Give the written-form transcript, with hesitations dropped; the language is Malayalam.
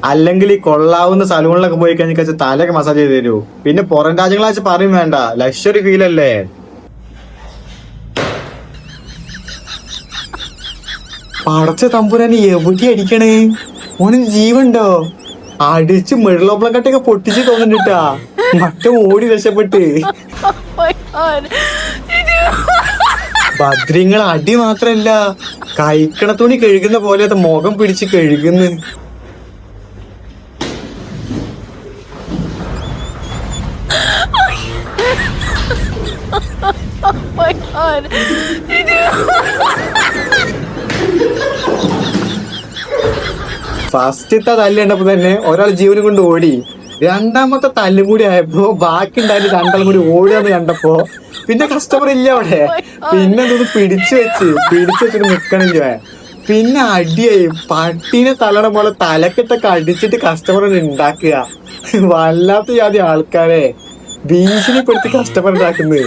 അല്ലെങ്കിൽ ഈ കൊള്ളാവുന്ന സലൂണിലൊക്കെ പോയി കഴിഞ്ഞാൽ തലയൊക്കെ മസാജ് ചെയ്ത് തരൂ. പിന്നെ പുറം രാജ്യങ്ങളെ വെച്ച് പറയും വേണ്ട, ലക്ഷറി ഫീൽ അല്ലേ. പടച്ച തമ്പുരാന് എവിടെ അടിക്കണേ? ഓന് ജീവണ്ടോ? അടിച്ച് മെഡലോപ്ലക്കട്ടൊക്കെ പൊട്ടിച്ച് തോന്നിട്ടാ മറ്റം ഓടി രക്ഷപ്പെട്ട്. ഭദ്രങ്ങൾ അടി മാത്രല്ല, കഴിക്കണ തുണി കഴുകുന്ന പോലെ അത് മുഖം പിടിച്ച് കഴുകുന്നു. ഫസ്റ്റത്തെ തല്ല് കണ്ടപ്പോ തന്നെ ഒരാൾ ജീവനും കൊണ്ട് ഓടി. രണ്ടാമത്തെ തല്ലും കൂടി ആയപ്പോ ബാക്കി ഉണ്ടായിട്ട് രണ്ടാളും കൂടി ഓടുകയെന്ന് കണ്ടപ്പോ പിന്നെ കസ്റ്റമർ ഇല്ല അവിടെ. പിന്നെ അതൊന്ന് പിടിച്ചു വെച്ചിട്ട് നിക്കണില്ല. പിന്നെ അടിയായി പട്ടീനെ തലണ പോലെ തലക്കെട്ടൊക്കെ അടിച്ചിട്ട് കസ്റ്റമർ ഉണ്ടാക്കുക. വല്ലാത്ത ജാതി ആൾക്കാരെ ഭീഷണിപ്പെടുത്തി കസ്റ്റമർ ഉണ്ടാക്കുന്നത്.